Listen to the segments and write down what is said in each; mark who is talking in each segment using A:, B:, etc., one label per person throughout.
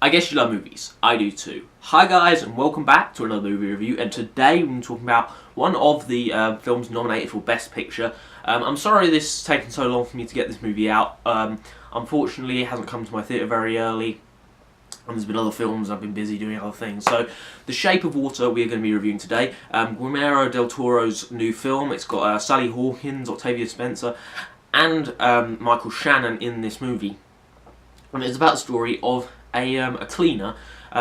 A: I guess you love movies. I do too. Hi guys, and welcome back to another movie review. And today we're talking about one of the films nominated for Best Picture. I'm sorry this has taken so long for me to get this movie out. Unfortunately, it hasn't come to my theatre very early. And there's been other films, I've been busy doing other things. So, The Shape of Water we're going to be reviewing today. Guillermo Del Toro's new film. It's got Sally Hawkins, Octavia Spencer, and Michael Shannon in this movie. And it's about the story of a cleaner,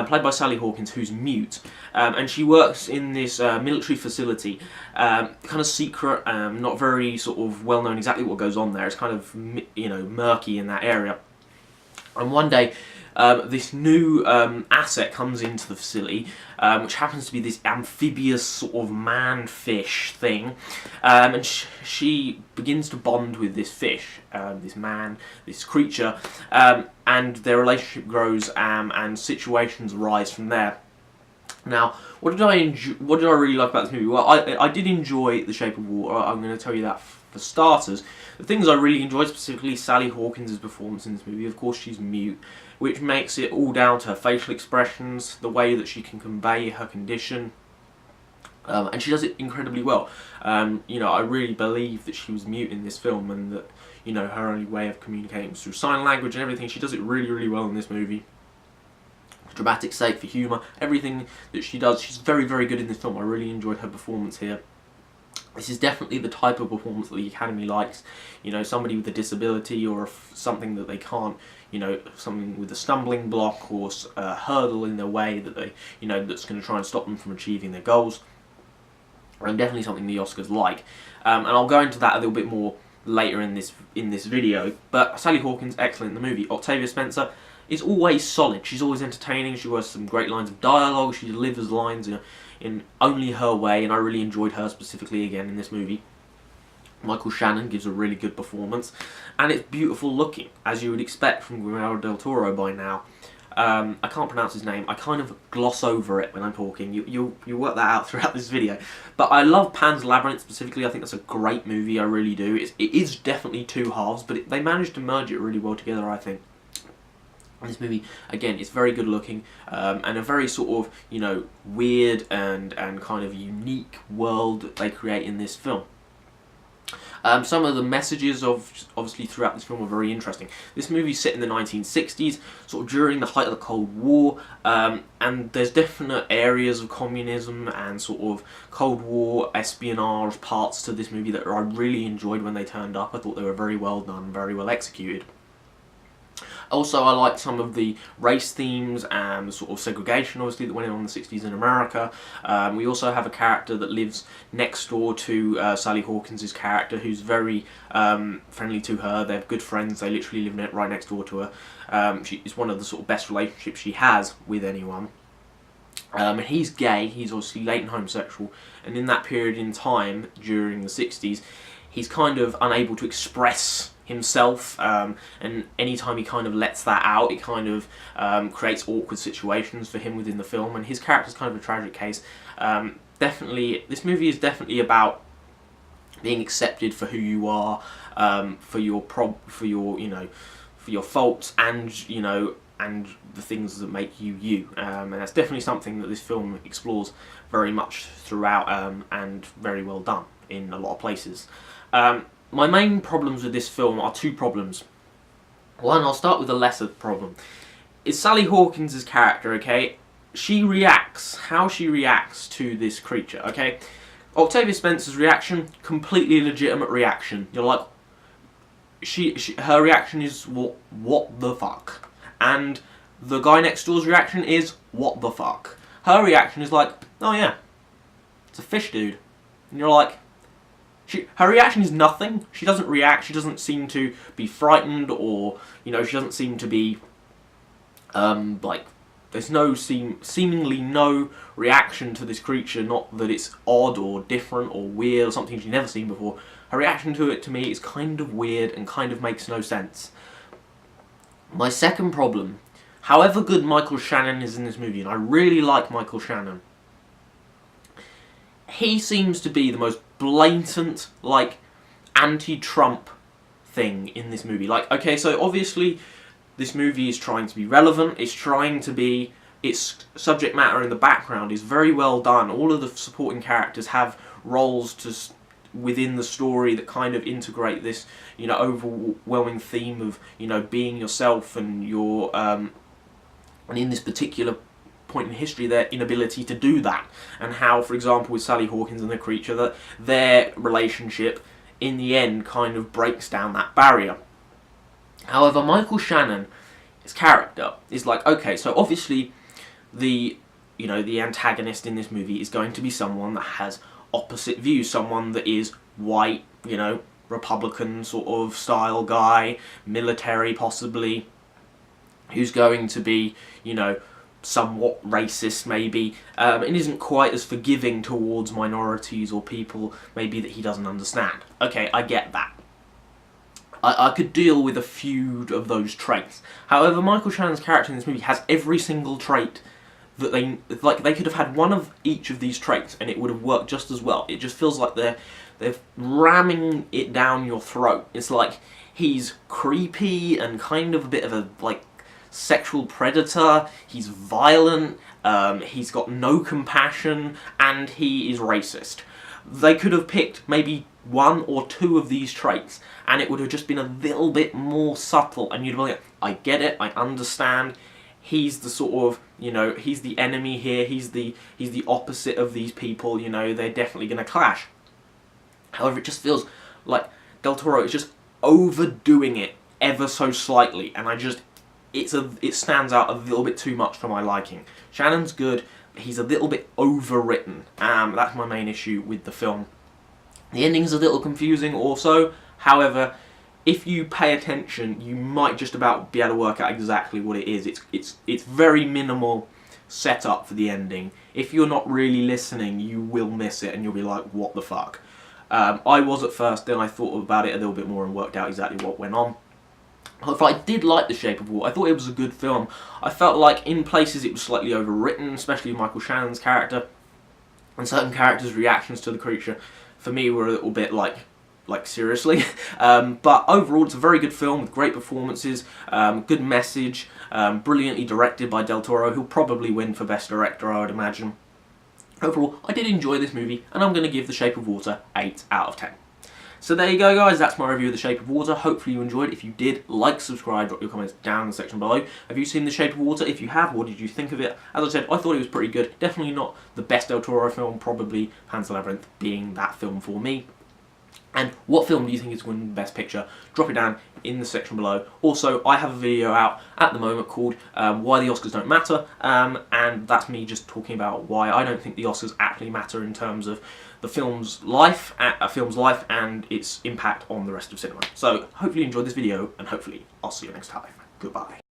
A: played by Sally Hawkins, who's mute. And she works in this military facility, kind of secret, not very sort of well known exactly what goes on there. It's kind of, murky in that area. And one day, this new asset comes into the facility, which happens to be this amphibious sort of man-fish thing, and she begins to bond with this fish, this creature, and their relationship grows, and situations arise from there. Now, what did I really like about this movie? Well, I did enjoy The Shape of Water. I'm going to tell you that for starters. The things I really enjoyed, specifically Sally Hawkins' performance in this movie. Of course, she's mute, which makes it all down to her facial expressions, the way that she can convey her condition, and she does it incredibly well. I really believe that she was mute in this film, and that her only way of communicating was through sign language and everything. She does it really, really well in this movie. For dramatic sake, for humour, everything that she does, she's very, very good in this film. I really enjoyed her performance here. This is definitely the type of performance that the Academy likes. Somebody with a disability or something that they can't, something with a stumbling block or a hurdle in their way that they, that's going to try and stop them from achieving their goals. And definitely something the Oscars like. And I'll go into that a little bit more later in this video. But Sally Hawkins, excellent in the movie. Octavia Spencer is always solid. She's always entertaining. She has some great lines of dialogue. She delivers lines in only her way, and I really enjoyed her specifically again in this movie. Michael Shannon gives a really good performance, and it's beautiful looking, as you would expect from Guillermo Del Toro by now. I can't pronounce his name. I kind of gloss over it when I'm talking. You'll work that out throughout this video. But I love Pan's Labyrinth specifically. I think that's a great movie. I really do. It is definitely two halves, but they managed to merge it really well together, I think. This movie, again, is very good looking, and a very sort of, weird and kind of unique world that they create in this film. Some of the messages obviously throughout this film are very interesting. This movie's set in the 1960s, sort of during the height of the Cold War, and there's definite areas of communism and sort of Cold War espionage parts to this movie that I really enjoyed when they turned up. I thought they were very well done, very well executed. Also, I liked some of the race themes and the sort of segregation, obviously, that went on in the 60s in America. We also have a character that lives next door to Sally Hawkins' character, who's very friendly to her. They're good friends. They literally live right next door to her. It's one of the sort of best relationships she has with anyone. And he's gay. He's obviously latent homosexual. And in that period in time, during the 60s, he's kind of unable to express himself, and anytime he kind of lets that out, it kind of creates awkward situations for him within the film, and his character's kind of a tragic case. This movie is definitely about being accepted for who you are, for your faults, and the things that make you you, and that's definitely something that this film explores very much throughout, and very well done in a lot of places. My main problems with this film are two problems. One, I'll start with the lesser problem. Is Sally Hawkins' character, okay? How she reacts to this creature, okay? Octavia Spencer's reaction, completely legitimate reaction. You're like, her reaction is, what the fuck? And the guy next door's reaction is, what the fuck? Her reaction is like, oh yeah, it's a fish dude. And you're like, her reaction is nothing. She doesn't react. She doesn't seem to be frightened, or she doesn't seem to be there's seemingly no reaction to this creature. Not that it's odd or different or weird or something she's never seen before. Her reaction to it, to me, is kind of weird and kind of makes no sense. My second problem, however good Michael Shannon is in this movie, and I really like Michael Shannon, he seems to be the most blatant, anti-Trump thing in this movie. Okay, so obviously this movie is trying to be relevant. It's trying to be, its subject matter in the background is very well done. All of the supporting characters have roles within the story that kind of integrate this, overwhelming theme of, being yourself and your, and in this particular point in history, their inability to do that, and how, for example, with Sally Hawkins and the creature, that their relationship in the end kind of breaks down that barrier. However, Michael Shannon, his character, is like, okay, so obviously the antagonist in this movie is going to be someone that has opposite views, someone that is white, Republican sort of style guy, military possibly, who's going to be, somewhat racist maybe, and isn't quite as forgiving towards minorities or people maybe that he doesn't understand. Okay, I get that. I could deal with a few of those traits. However, Michael Shannon's character in this movie has every single trait that they could have had one of each of these traits and it would have worked just as well. It just feels like they're ramming it down your throat. It's like he's creepy and kind of a bit of a sexual predator, he's violent, he's got no compassion, and he is racist. They could have picked maybe one or two of these traits and it would have just been a little bit more subtle, and you'd be like, I get it, I understand, he's the sort of, he's the enemy here, he's the opposite of these people, they're definitely going to clash. However, it just feels like Del Toro is just overdoing it ever so slightly, and it stands out a little bit too much for my liking. Shannon's good, but he's a little bit overwritten. That's my main issue with the film. The ending's a little confusing also. However, if you pay attention, you might just about be able to work out exactly what it is. It's very minimal setup for the ending. If you're not really listening, you will miss it and you'll be like, what the fuck? I was at first, then I thought about it a little bit more and worked out exactly what went on. However, I did like The Shape of Water. I thought it was a good film. I felt like in places it was slightly overwritten, especially Michael Shannon's character, and certain characters' reactions to the creature for me were a little bit like seriously. But overall, it's a very good film with great performances, good message, brilliantly directed by Del Toro, who'll probably win for Best Director, I would imagine. Overall, I did enjoy this movie, and I'm going to give The Shape of Water 8 out of 10. So there you go, guys, that's my review of The Shape of Water. Hopefully you enjoyed it. If you did, like, subscribe, drop your comments down in the section below. Have you seen The Shape of Water? If you have, what did you think of it? As I said, I thought it was pretty good. Definitely not the best Del Toro film, probably Pan's Labyrinth being that film for me. And what film do you think is winning Best Picture? Drop it down in the section below. Also, I have a video out at the moment called Why the Oscars Don't Matter, and that's me just talking about why I don't think the Oscars actually matter in terms of the film's life, and its impact on the rest of cinema. So, hopefully you enjoyed this video, and hopefully I'll see you next time. Goodbye.